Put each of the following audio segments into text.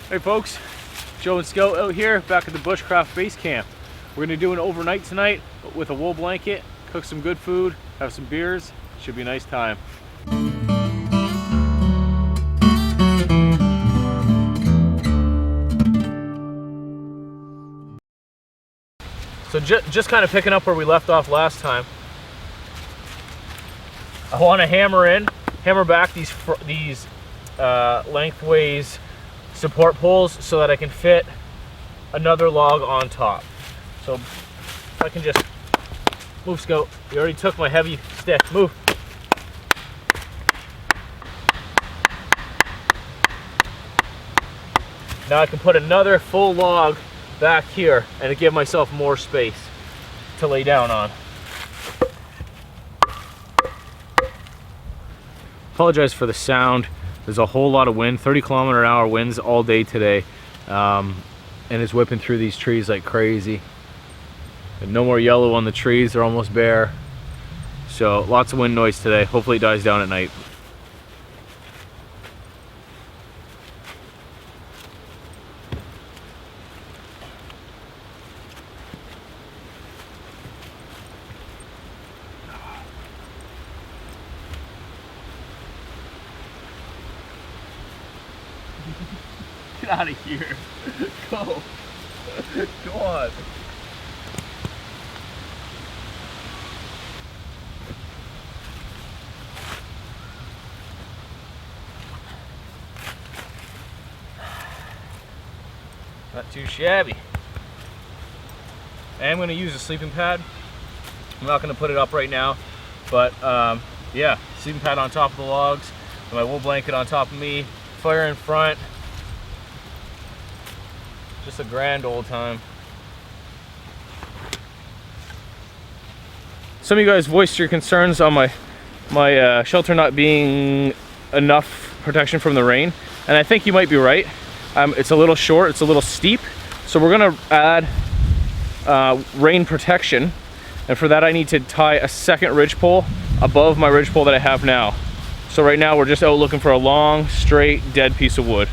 Hey folks, Joe and Scout out here back at the Bushcraft Basecamp. We're gonna do an overnight tonight with a wool blanket, cook some good food, have some beers. Should be a nice time. So just kind of picking up where we left off last time. I want to hammer back these lengthways support poles so that I can fit another log on top. So if I can just move, Scout. You already took my heavy stick. Move. Now I can put another full log back here and give myself more space to lay down on. Apologize for the sound. There's a whole lot of wind, 30-kilometer-an-hour winds all day today, and it's whipping through these trees like crazy. And no more yellow on the trees, they're almost bare. So lots of wind noise today. Hopefully it dies down at night. Get out of here. Go. Go on. Not too shabby. I am going to use a sleeping pad. I'm not going to put it up right now, but yeah, sleeping pad on top of the logs, my wool blanket on top of me, fire in front. Just a grand old time. Some of you guys voiced your concerns on my shelter not being enough protection from the rain, and I think you might be right. It's a little short, it's a little steep, so we're gonna add rain protection, and for that I need to tie a second ridge pole above my ridge pole that I have now. So right now we're just out looking for a long, straight, dead piece of wood.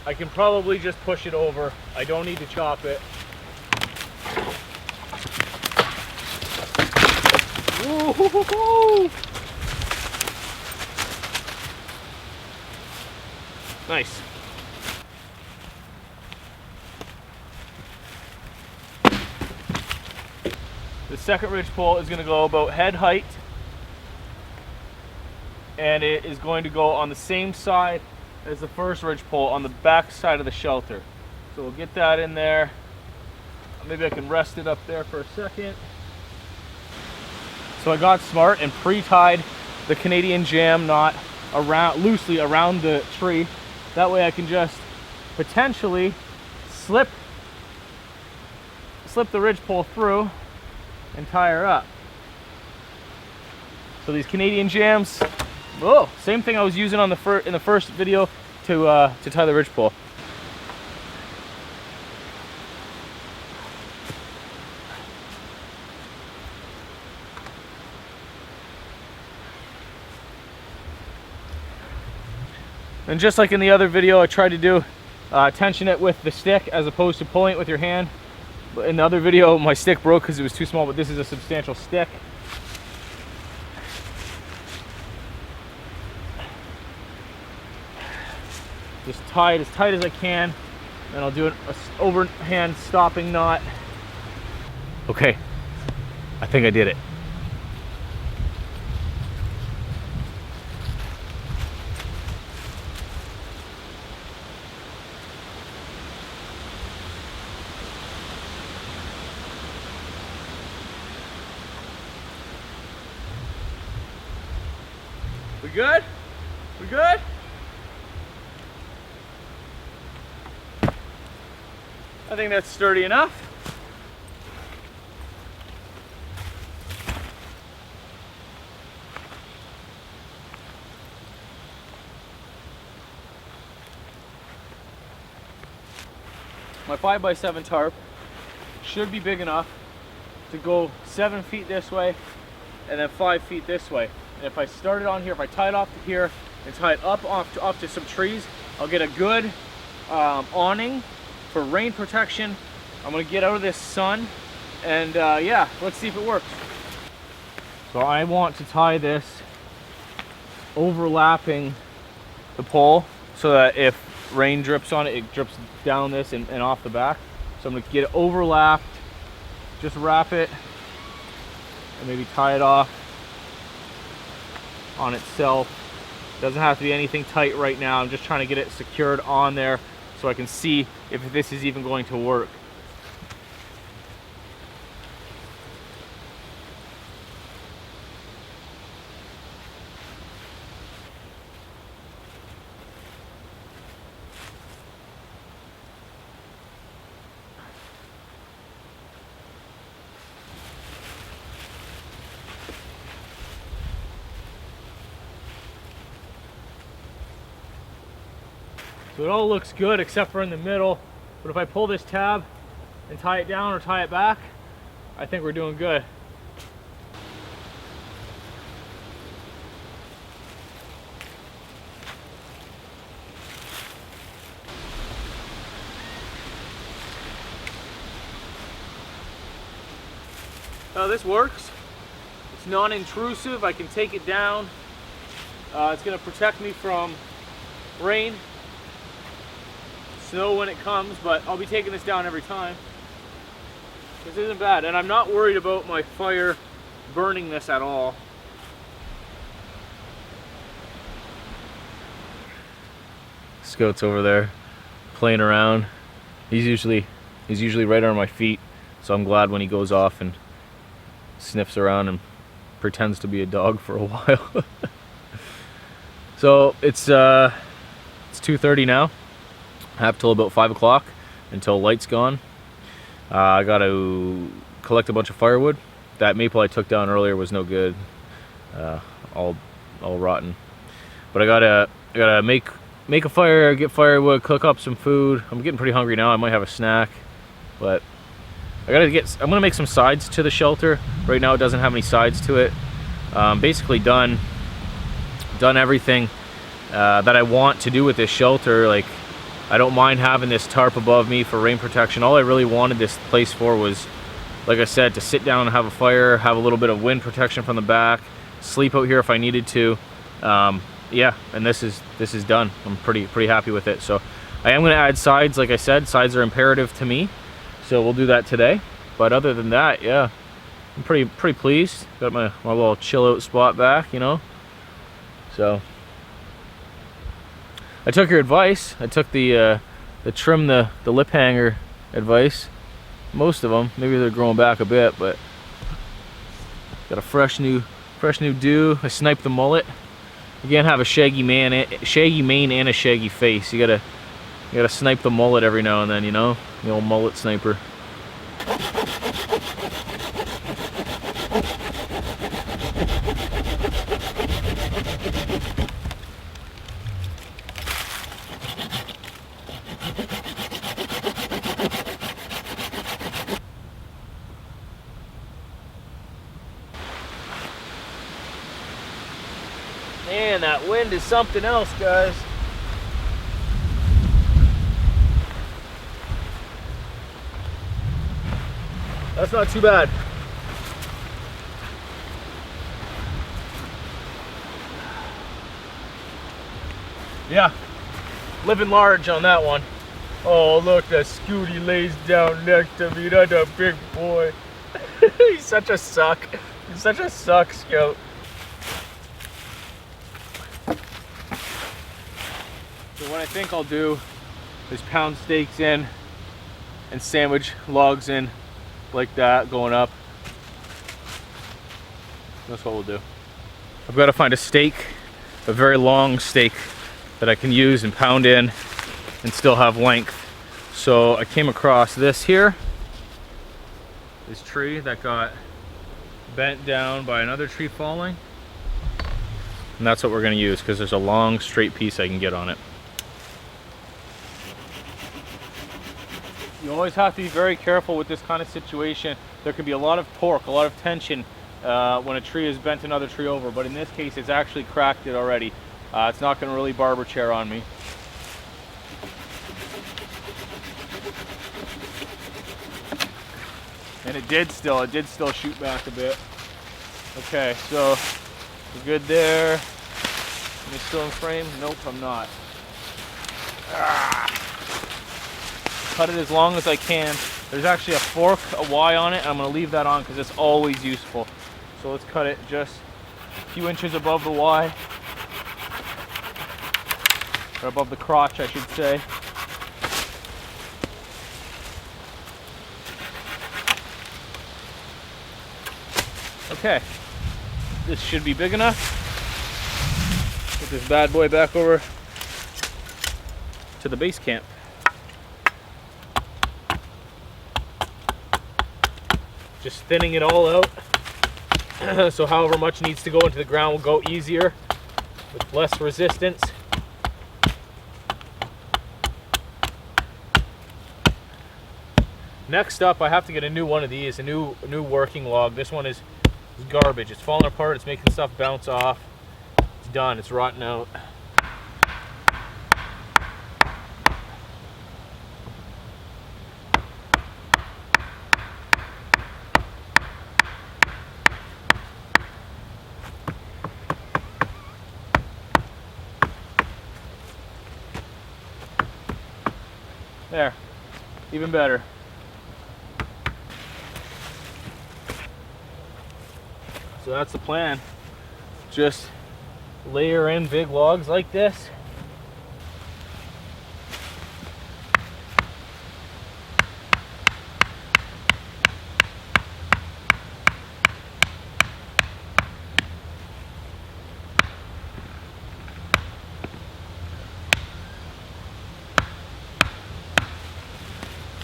I can probably just push it over. I don't need to chop it. Woo-hoo-hoo-hoo! Nice. The second ridge pole is going to go about head height, and it is going to go on the same side as the first ridge pole on the back side of the shelter. So we'll get that in there. Maybe I can rest it up there for a second. So I got smart and pre-tied the Canadian jam knot loosely around the tree. That way I can just potentially slip the ridge pole through and tie her up. So these Canadian jams, oh, same thing I was using on in the first video to tie the ridge pole. And just like in the other video, I tried to do tension it with the stick as opposed to pulling it with your hand. But in the other video, my stick broke because it was too small, but this is a substantial stick. Just tie it as tight as I can, and I'll do an overhand stopping knot. Okay, I think I did it. We good? We good? I think that's sturdy enough. My 5x7 tarp should be big enough to go 7 feet this way and then 5 feet this way. And if I start it on here, if I tie it off to here and tie it up off to some trees, I'll get a good awning for rain protection. I'm gonna get out of this sun, and yeah, let's see if it works. So I want to tie this overlapping the pole so that if rain drips on it, it drips down this and off the back. So I'm gonna get it overlapped, just wrap it, and maybe tie it off on itself. Doesn't have to be anything tight right now. I'm just trying to get it secured on there so I can see if this is even going to work. So it all looks good except for in the middle, but if I pull this tab and tie it down or tie it back, I think we're doing good. This works. It's non-intrusive. I can take it down. It's going to protect me from rain, snow when it comes, but I'll be taking this down every time. This isn't bad, and I'm not worried about my fire burning this at all. Scout's over there playing around. He's usually right on my feet, so I'm glad when he goes off and sniffs around and pretends to be a dog for a while. So it's 2:30 now. I have till about 5 o'clock until light's gone. I got to collect a bunch of firewood. That maple I took down earlier was no good, all rotten. But I gotta make a fire, get firewood, cook up some food. I'm getting pretty hungry now. I might have a snack, but I'm gonna make some sides to the shelter. Right now it doesn't have any sides to it. Basically done everything that I want to do with this shelter. Like, I don't mind having this tarp above me for rain protection. All I really wanted this place for was, like I said, to sit down and have a fire, have a little bit of wind protection from the back, sleep out here if I needed to. Yeah, and this is done. I'm pretty happy with it. So I am going to add sides. Like I said, sides are imperative to me, so we'll do that today. But other than that, yeah, I'm pretty pleased. Got my little chill out spot back, you know. So I took your advice. I took the trim the lip hanger advice. Most of them, maybe they're growing back a bit, but got a fresh new do. I sniped the mullet. You can't have a shaggy mane and a shaggy face. You gotta snipe the mullet every now and then, you know, the old mullet sniper. Man, that wind is something else, guys. That's not too bad. Yeah, living large on that one. Oh, look, that Scooty lays down next to me. That's a big boy. He's such a suck. He's such a suck, Scout. So what I think I'll do is pound steaks in and sandwich logs in like that, going up. That's what we'll do. I've got to find a steak, a very long steak that I can use and pound in and still have length. So I came across this here, this tree that got bent down by another tree falling, and that's what we're going to use because there's a long straight piece I can get on it. You always have to be very careful with this kind of situation. There can be a lot of torque, a lot of tension when a tree has bent another tree over, but in this case it's actually cracked it already. It's not going to really barber chair on me. And it did still shoot back a bit. Okay, so we're good there. Am I still in frame? Nope, I'm not. Cut it as long as I can. There's actually a fork, a Y on it, and I'm going to leave that on because it's always useful. So let's cut it just a few inches above the Y. Or above the crotch, I should say. Okay, this should be big enough. Put this bad boy back over to the base camp. Just thinning it all out. So however much needs to go into the ground will go easier with less resistance. Next up, I have to get a new one of these, a new working log. This one is garbage. It's falling apart. It's making stuff bounce off. It's done. It's rotting out. There. Even better. So that's the plan. Just layer in big logs like this.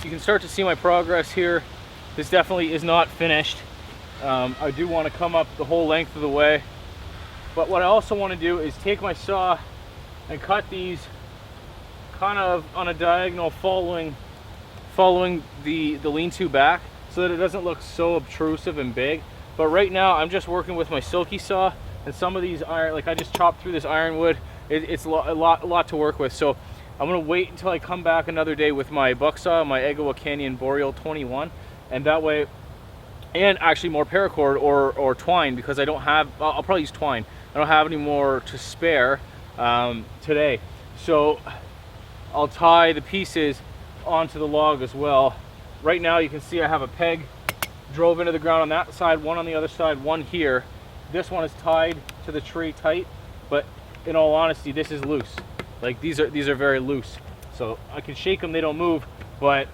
You can start to see my progress here. This definitely is not finished. I do want to come up the whole length of the way, but what I also want to do is take my saw and cut these kind of on a diagonal following the lean-to back so that it doesn't look so obtrusive and big. But right now I'm just working with my silky saw, and some of these iron, like I just chopped through this ironwood. It's a lot to work with. So I'm gonna wait until I come back another day with my buck saw, my Egawa Canyon Boreal 21, and that way, and actually more paracord or twine, because I don't have, I'll probably use twine. I don't have any more to spare today. So I'll tie the pieces onto the log as well. Right now you can see I have a peg drove into the ground on that side, one on the other side, one here. This one is tied to the tree tight, but in all honesty, this is loose. Like these are very loose. So I can shake them, they don't move, but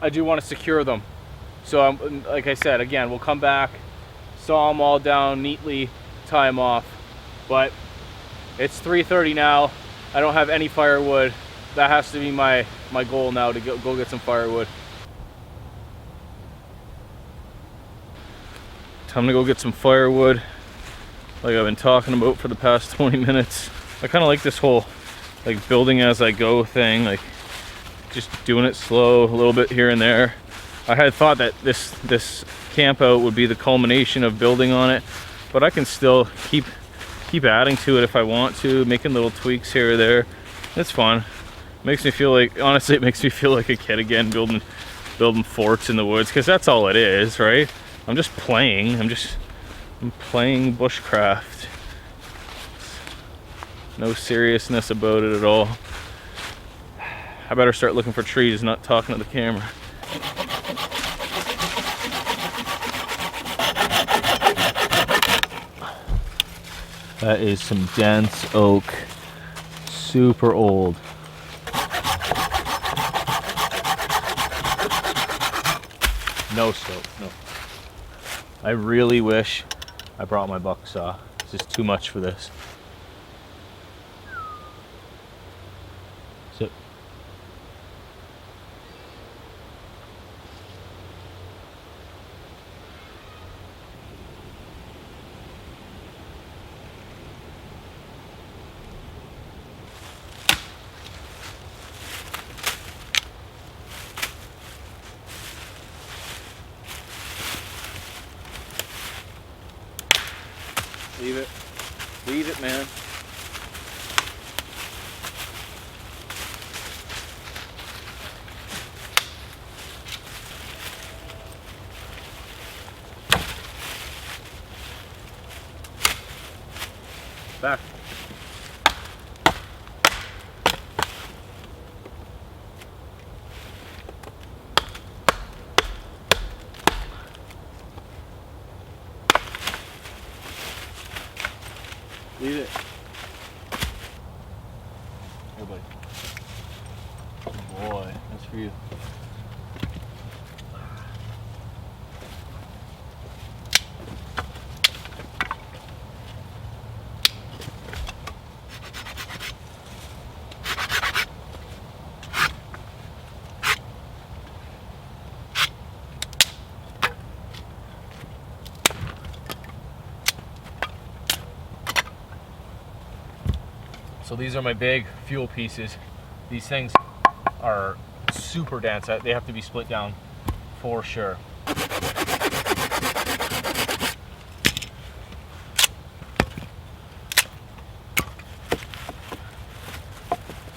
I do want to secure them. So like I said, again, we'll come back, saw them all down neatly, tie them off. But it's 3:30 now. I don't have any firewood. That has to be my goal now, to go get some firewood. Time to go get some firewood, like I've been talking about for the past 20 minutes. I kind of like this whole like building as I go thing, like just doing it slow, a little bit here and there. I had thought that this camp out would be the culmination of building on it, but I can still keep adding to it if I want to, making little tweaks here or there. It's fun. Makes me feel like, honestly, it makes me feel like a kid again, building forts in the woods, because that's all it is, right? I'm just playing. I'm playing bushcraft. No seriousness about it at all. I better start looking for trees, not talking to the camera. That is some dense oak, super old. No scope, no. I really wish I brought my buck saw. This is too much for this. Sit. Leave it. Leave it, man. Back. Leave it. Here, buddy. Good boy, that's for you. So these are my big fuel pieces. These things are super dense. They have to be split down for sure.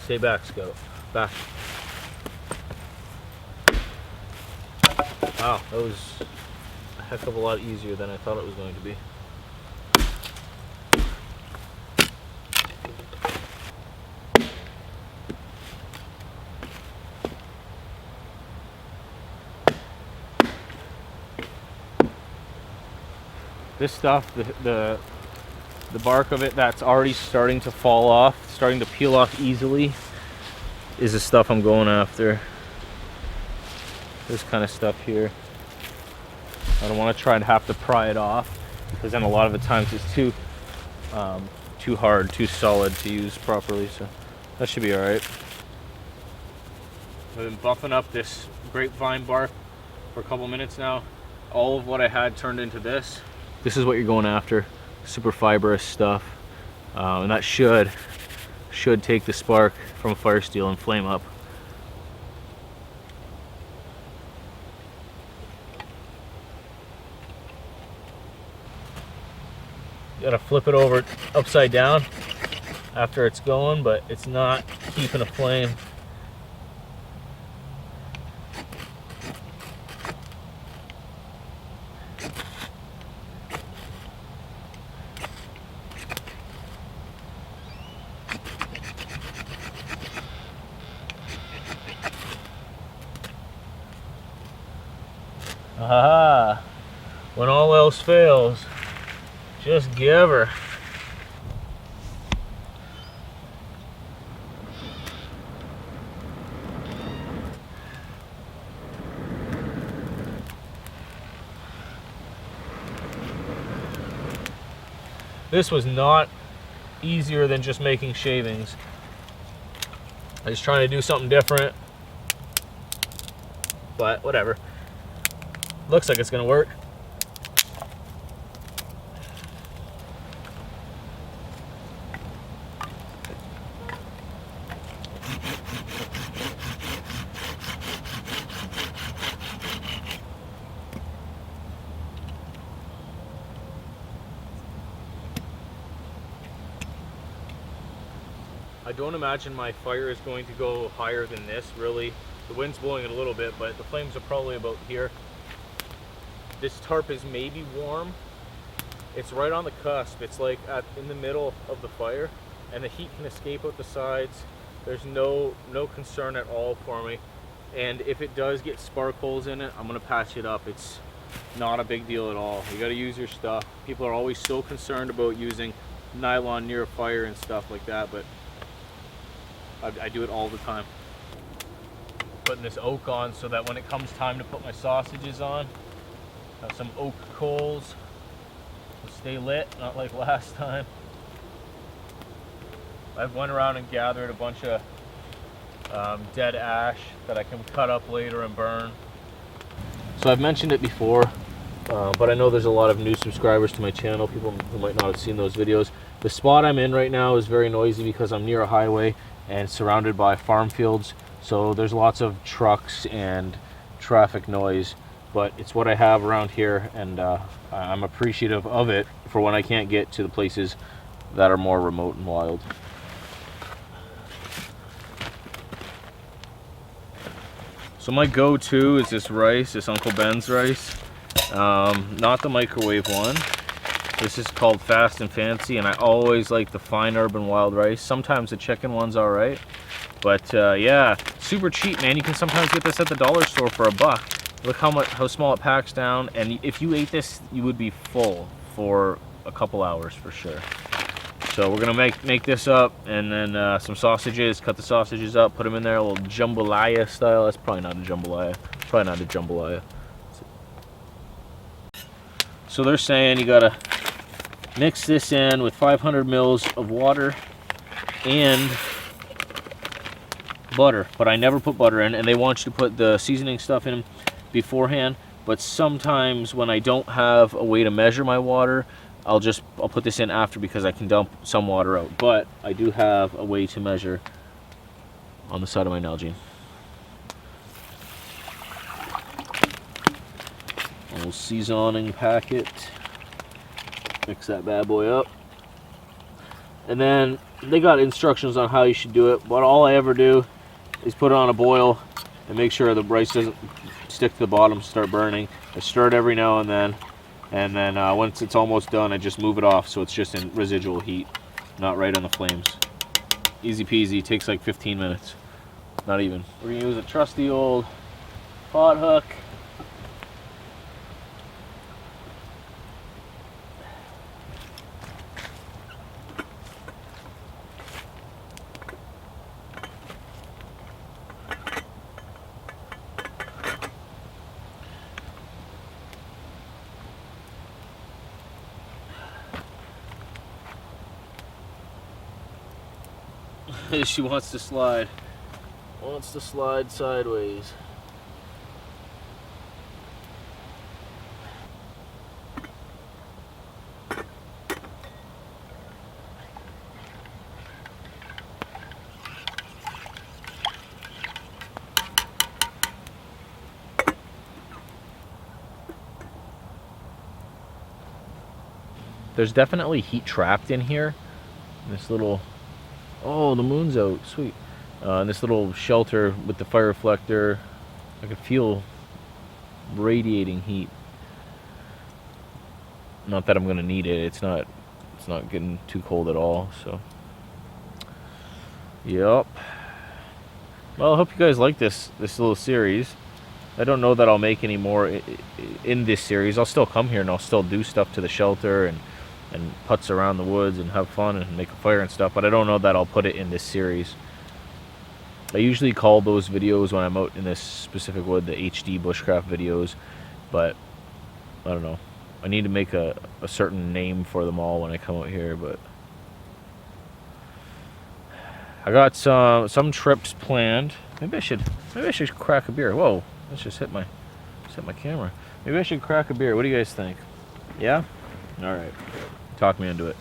Stay back, Scout. Back. Wow, that was a heck of a lot easier than I thought it was going to be. This stuff, the bark of it that's already starting to fall off, starting to peel off easily, is the stuff I'm going after. This kind of stuff here. I don't want to try and have to pry it off, because then a lot of the times it's too hard, too solid to use properly. So that should be all right. I've been buffing up this grapevine bark for a couple minutes now. All of what I had turned into this. This is what you're going after, super fibrous stuff, and that should take the spark from fire steel and flame up. You gotta flip it over upside down after it's going, but it's not keeping a flame. Aha! When all else fails, just give her. This was not easier than just making shavings. I was trying to do something different, but whatever. Looks like it's gonna work. I don't imagine my fire is going to go higher than this, really. The wind's blowing it a little bit, but the flames are probably about here. This tarp is maybe warm. It's right on the cusp. It's like in the middle of the fire, and the heat can escape out the sides. There's no concern at all for me. And if it does get spark holes in it, I'm gonna patch it up. It's not a big deal at all. You gotta use your stuff. People are always so concerned about using nylon near a fire and stuff like that, but I do it all the time. Putting this oak on so that when it comes time to put my sausages on, have some oak coals. Will stay lit, not like last time. I've went around and gathered a bunch of dead ash that I can cut up later and burn. So I've mentioned it before, but I know there's a lot of new subscribers to my channel, people who might not have seen those videos. The spot I'm in right now is very noisy because I'm near a highway and surrounded by farm fields, so there's lots of trucks and traffic noise, but it's what I have around here, and I'm appreciative of it. for when I can't get to the places that are more remote and wild. So my go-to is this rice, this Uncle Ben's rice. Not the microwave one. This is called Fast and Fancy, and I always like the fine urban wild rice. Sometimes the chicken one's all right, but yeah, super cheap, man. You can sometimes get this at the dollar store for $1. Look how small it packs down, and if you ate this, you would be full for a couple hours for sure. So we're gonna make this up, and then some sausages. Cut the sausages up, put them in there, a little jambalaya style. That's probably not a jambalaya. Probably not a jambalaya. So they're saying you gotta mix this in with 500 mils of water and butter, but I never put butter in, and they want you to put the seasoning stuff in beforehand. But sometimes when I don't have a way to measure my water, I'll put this in after, because I can dump some water out. But I do have a way to measure on the side of my Nalgene. A little seasoning packet. Mix that bad boy up. And then they got instructions on how you should do it, but all I ever do is put it on a boil and make sure the rice doesn't stick to the bottom, start burning. I stir it every now and then once it's almost done, I just move it off so it's just in residual heat, not right on the flames. Easy peasy, takes like 15 minutes, not even. We're gonna use a trusty old pot hook. She wants to slide. Wants to slide sideways. There's definitely heat trapped in here. This little, oh, the moon's out, sweet. And this little shelter with the fire reflector, I could feel radiating heat. Not that I'm gonna need it. It's not getting too cold at all. So, yep. Well, I hope you guys like this little series. I don't know that I'll make any more in this series. I'll still come here and I'll still do stuff to the shelter and putz around the woods and have fun and make a fire and stuff, but I don't know that I'll put it in this series. I usually call those videos when I'm out in this specific wood the HD bushcraft videos, but I don't know. I need to make a certain name for them all when I come out here, but I got some trips planned. Maybe I should crack a beer. Whoa, let's just hit my camera. Maybe I should crack a beer. What do you guys think? Yeah? All right. Talk me into it.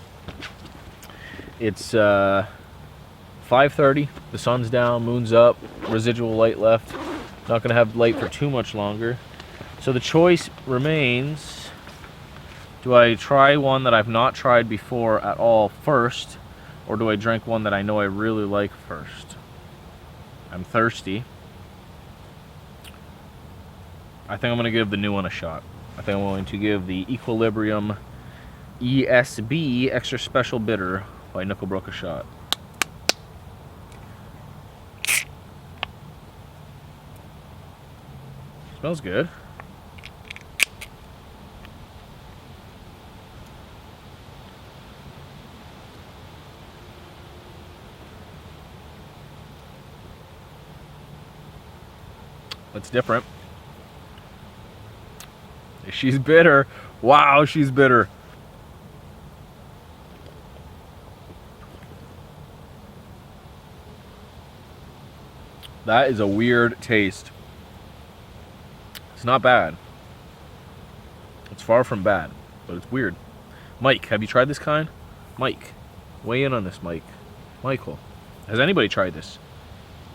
It's 5:30. The sun's down, moon's up, residual light left. Not gonna have light for too much longer. So the choice remains: do I try one that I've not tried before at all first, or do I drink one that I know I really like first? I'm thirsty. I think I'm gonna give the new one a shot. I think I'm going to give the Equilibrium ESB Extra Special Bitter by Nickelbrook a shot. Smells good. That's different. She's bitter. Wow, she's bitter. That is a weird taste. It's not bad. It's far from bad, but it's weird. Mike, have you tried this kind? Mike, weigh in on this, Mike. Michael, has anybody tried this?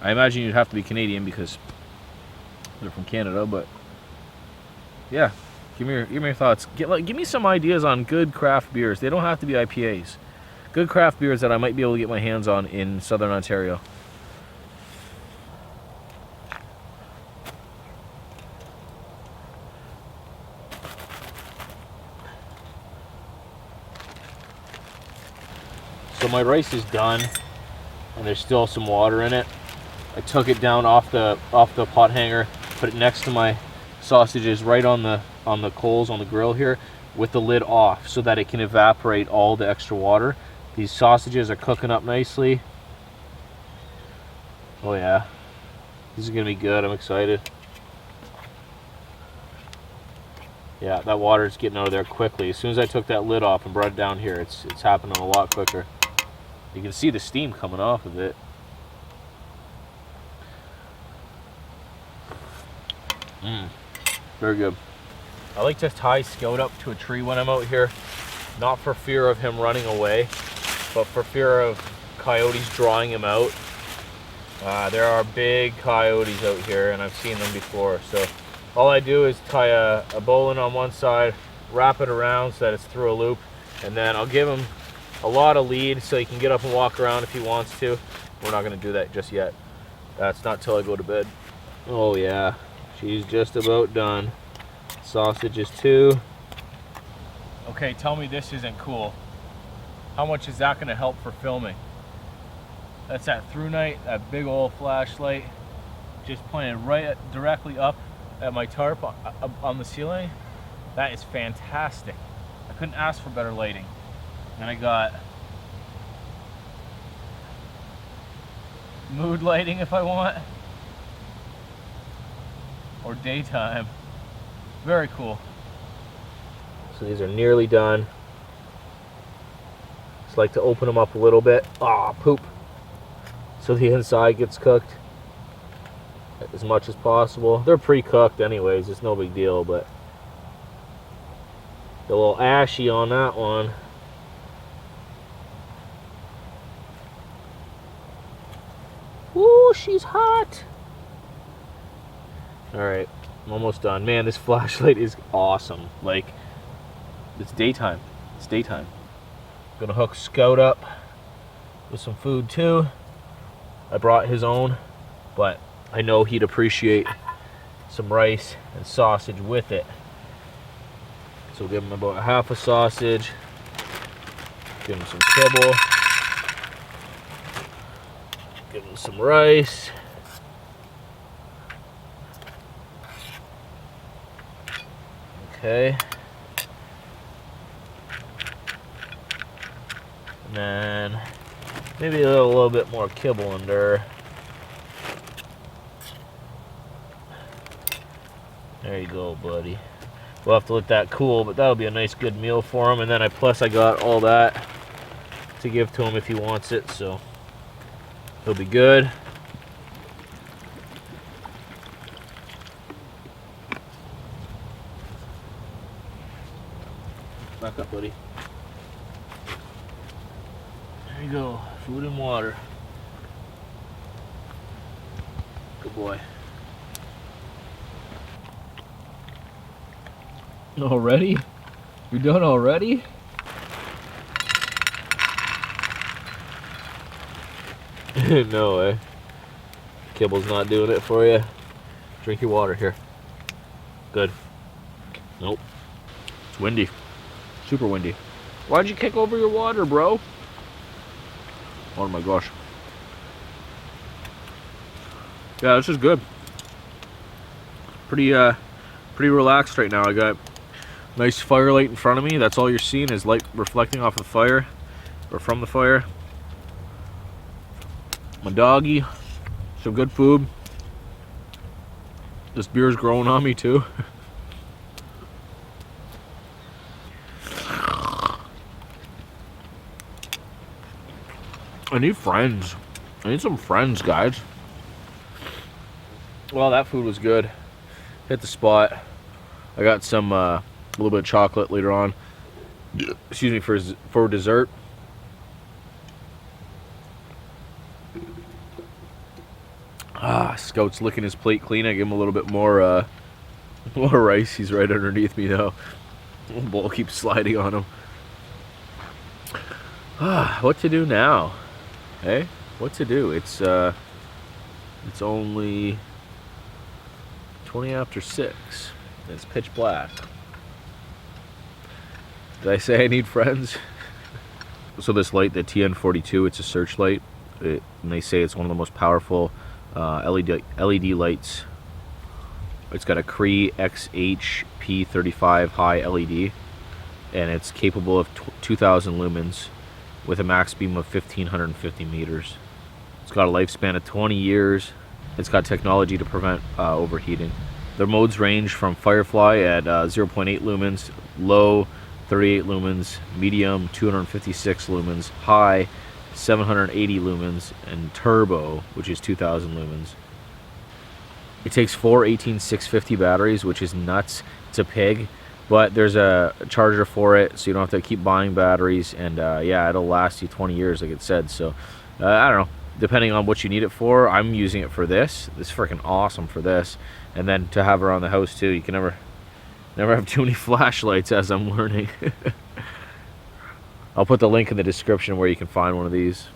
I imagine you'd have to be Canadian because they're from Canada, but yeah, Give me your thoughts. Give me some ideas on good craft beers. They don't have to be IPAs. Good craft beers that I might be able to get my hands on in Southern Ontario. So my rice is done, and there's still some water in it. I took it down off the pot hanger, put it next to my sausages right on the coals on the grill here with the lid off so that it can evaporate all the extra water. These sausages are cooking up nicely. Oh yeah, this is gonna be good. I'm excited. Yeah, that water is getting out of there quickly. As soon as I took that lid off and brought it down here, it's happening a lot quicker. You can see the steam coming off of it. Very good. I like to tie Scout up to a tree when I'm out here, not for fear of him running away, but for fear of coyotes drawing him out. There are big coyotes out here, and I've seen them before. So all I do is tie a bowline on one side, wrap it around so that it's through a loop, and then I'll give him a lot of lead so he can get up and walk around if he wants to. We're not going to do that just yet. That's not till I go to bed. Oh yeah, she's just about done. Sausages too. Okay, tell me this isn't cool. How much is that going to help for filming? That's that ThruNite, that big old flashlight, just pointed directly up at my tarp on the ceiling. That is fantastic. I couldn't ask for better lighting. And I got mood lighting if I want, or daytime. Very cool. So these are nearly done. Just like to open them up a little bit. Ah, poop. So the inside gets cooked as much as possible. They're pre-cooked anyways, it's no big deal, but a little ashy on that one. Woo, she's hot. Alright, I'm almost done. Man, this flashlight is awesome. Like, it's daytime. It's daytime. Gonna hook Scout up with some food too. I brought his own, but I know he'd appreciate some rice and sausage with it. So we'll give him about half a sausage. Give him some kibble. Give him some rice. Okay. And then maybe a little bit more kibble in there. There you go, buddy. We'll have to let that cool, but that'll be a nice good meal for him. And then plus I got all that to give to him if he wants it, so he'll be good. Back up, buddy. There you go, food and water. Good boy. Already? You're done already? No way. Kibble's not doing it for you. Drink your water here. Good. Nope. It's windy. Super windy. Why'd you kick over your water, bro? Oh my gosh. Yeah, this is good. Pretty relaxed right now. I got nice firelight in front of me. That's all you're seeing is light reflecting off the fire, or from the fire. My doggy, some good food. This beer's growing on me too. I need friends. I need some friends, guys. Well, that food was good. Hit the spot. I got some a little bit of chocolate later on. Excuse me, for dessert. Scout's licking his plate clean. I give him a little bit more More rice. He's right underneath me now. The bowl keeps sliding on him. What to do now? Hey, what to do? It's only 20 after 6. It's pitch black. Did I say I need friends? So this light, the TN42, it's a searchlight. And they say it's one of the most powerful LED lights. It's got a Cree XHP35 high LED, and it's capable of 2,000 lumens with a max beam of 1,550 meters. It's got a lifespan of 20 years. It's got technology to prevent overheating. Their modes range from Firefly at 0.8 lumens, low 38 lumens, medium 256 lumens, high 780 lumens, and turbo, which is 2,000 lumens. It takes 4 18650 batteries, which is nuts. It's a pig, but there's a charger for it, so you don't have to keep buying batteries, and yeah, it'll last you 20 years, like it said. So I don't know, depending on what you need it for. I'm using it for this. It's freaking awesome for this, and then to have around the house too. You can never have too many flashlights, as I'm learning. I'll put the link in the description where you can find one of these.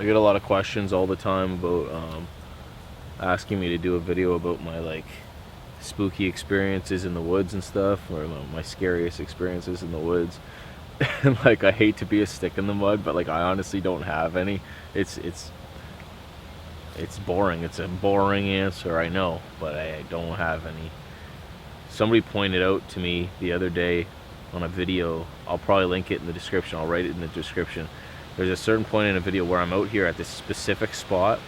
I get a lot of questions all the time about asking me to do a video about my like spooky experiences in the woods and stuff, or my scariest experiences in the woods. And like, I hate to be a stick in the mud, but like, I honestly don't have any. It's boring. It's a boring answer, I know, but I don't have any. Somebody pointed out to me the other day on a video, I'll probably link it in the description, I'll write it in the description. There's a certain point in a video where I'm out here at this specific spot,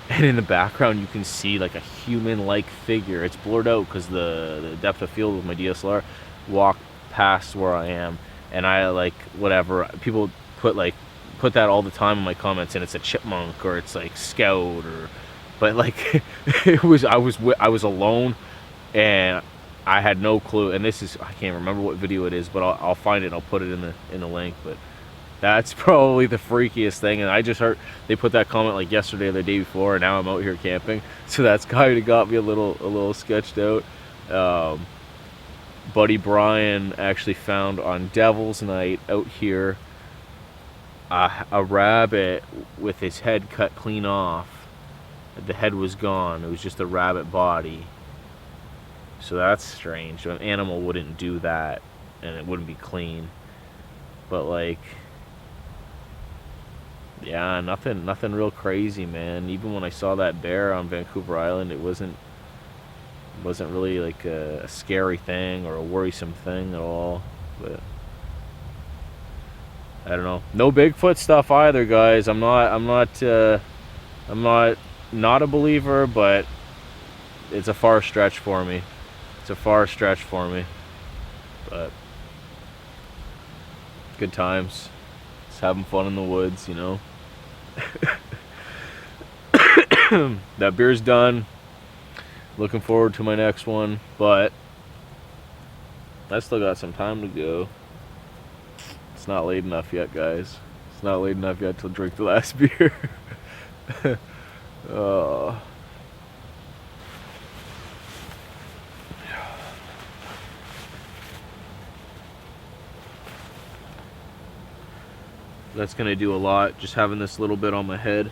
and in the background you can see like a human-like figure. It's blurred out because the depth of field with my DSLR walk past where I am, and I like, whatever, people put that all the time in my comments, and it's a chipmunk or it's like scout, or, but like I was alone, and I had no clue. And this is, I can't remember what video it is, but I'll find it and I'll put it in the link. But that's probably the freakiest thing. And I just heard they put that comment like yesterday or the day before, and now I'm out here camping, so that's kind of got me a little sketched out. Buddy Brian actually found on Devil's Night out here a rabbit with his head cut clean off. The head was gone. It was just a rabbit body. So that's strange. An animal wouldn't do that, and it wouldn't be clean. But like, yeah, nothing real crazy, man. Even when I saw that bear on Vancouver Island, it wasn't really like a scary thing or a worrisome thing at all. But I don't know. No Bigfoot stuff either, guys. I'm not a believer, but it's a far stretch for me. But good times. Just having fun in the woods, you know. That beer's done. Looking forward to my next one, but I still got some time to go. It's not late enough yet, guys. It's not late enough yet to drink the last beer. That's gonna do a lot, just having this little bit on my head.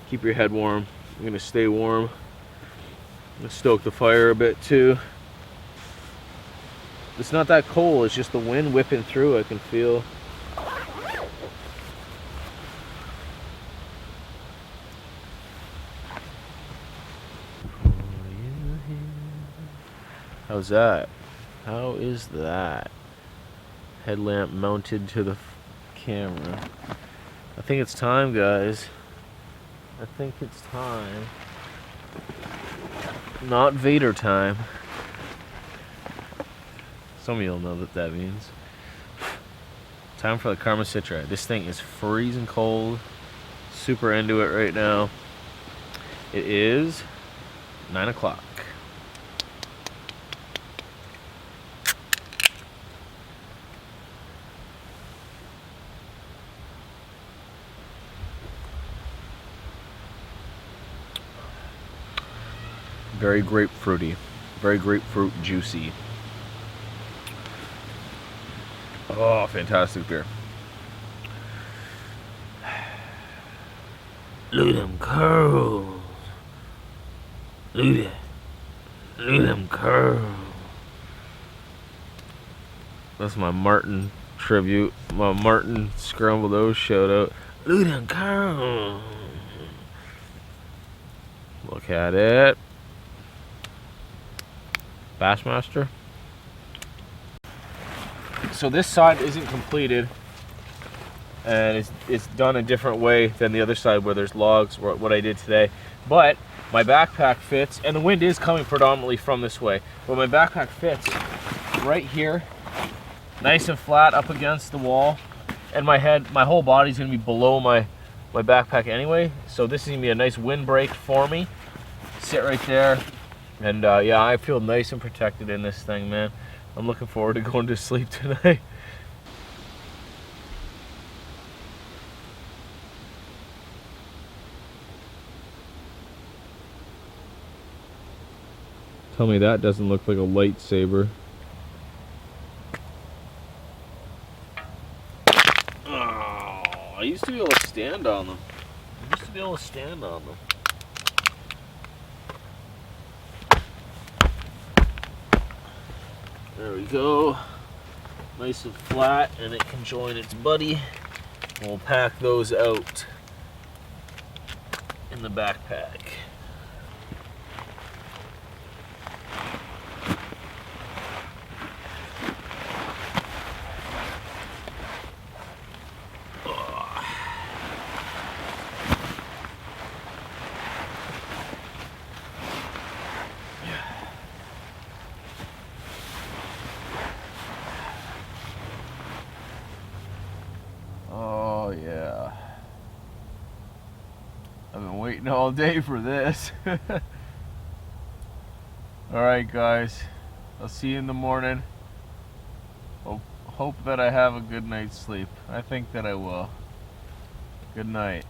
Keep your head warm. I'm gonna stay warm. I'm gonna stoke the fire a bit too. It's not that cold, it's just the wind whipping through. I can feel. How's that? How is that? Headlamp mounted to the camera. I think it's time, guys. I think it's time. Not Vader time. Some of you'll know what that means. Time for the Karma Citra. This thing is freezing cold. Super into it right now. It is 9 o'clock. Very grapefruity. Very grapefruit juicy. Oh, fantastic beer. Look at them curls. Look at them curls. That's my Martin tribute. My Martin Scrambled O's shout out. Look at them curls. Look at it. Bassmaster. So this side isn't completed, and it's done a different way than the other side where there's logs, what I did today. But my backpack fits, and the wind is coming predominantly from this way, but my backpack fits right here, nice and flat up against the wall, and my whole body's gonna be below my backpack anyway, so this is gonna be a nice windbreak for me. Sit right there, and yeah, I feel nice and protected in this thing, man. I'm looking forward to going to sleep tonight. Tell me that doesn't look like a lightsaber. Oh, I used to be able to stand on them. There we go. Nice and flat, and it can join its buddy. We'll pack those out in the backpack. Oh yeah, I've been waiting all day for this. Alright guys, I'll see you in the morning. Hope that I have a good night's sleep. I think that I will. Good night.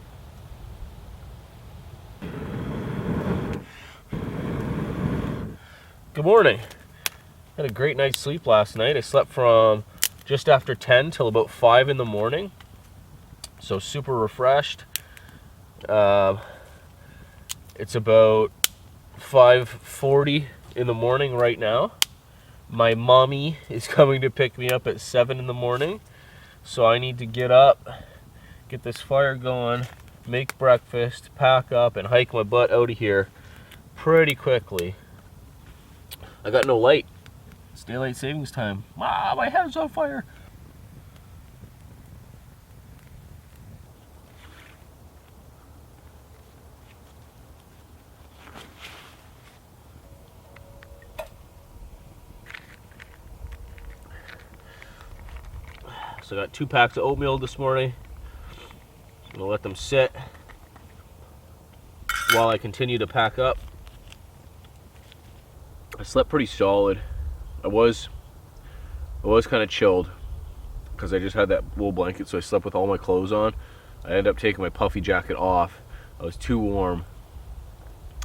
Good morning. Had a great night's sleep last night. I slept from just after 10 till about 5 in the morning. So super refreshed. It's about 5:40 in the morning right now. My mommy is coming to pick me up at 7 in the morning. So I need to get up, get this fire going, make breakfast, pack up, and hike my butt out of here pretty quickly. I got no light. It's daylight savings time. Ah, my head's on fire. So I got 2 packs of oatmeal this morning. I'm gonna let them sit while I continue to pack up. I slept pretty solid. I was kind of chilled because I just had that wool blanket, so I slept with all my clothes on. I ended up taking my puffy jacket off. I was too warm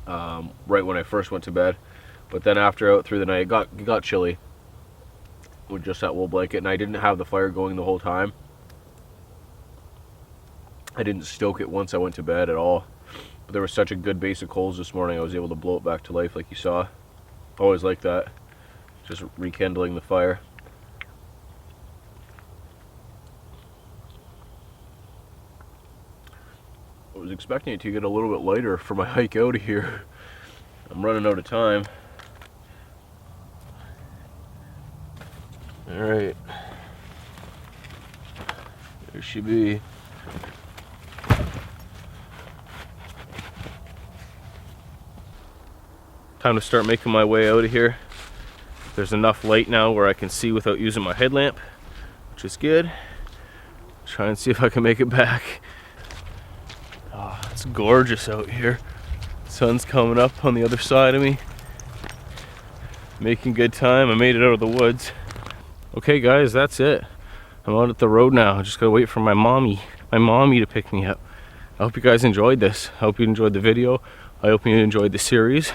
right when I first went to bed, but then after out through the night, it got chilly with just that wool blanket, and I didn't have the fire going the whole time. I didn't stoke it once I went to bed at all. But there was such a good base of coals this morning, I was able to blow it back to life like you saw. Always like that, just rekindling the fire. I was expecting it to get a little bit lighter for my hike out of here. I'm running out of time. Alright, there she be. Time to start making my way out of here. There's enough light now where I can see without using my headlamp, which is good. Try and see if I can make it back. Oh, it's gorgeous out here. Sun's coming up on the other side of me. Making good time. I made it out of the woods. Okay guys, that's it. I'm out at the road now. I just gotta wait for my mommy to pick me up. I hope you guys enjoyed this. I hope you enjoyed the video. I hope you enjoyed the series.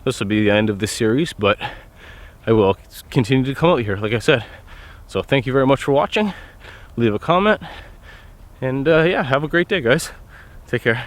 this will be the end of this series, but I will continue to come out here, like I said. So thank you very much for watching. Leave a comment, and yeah, have a great day, guys. Take care.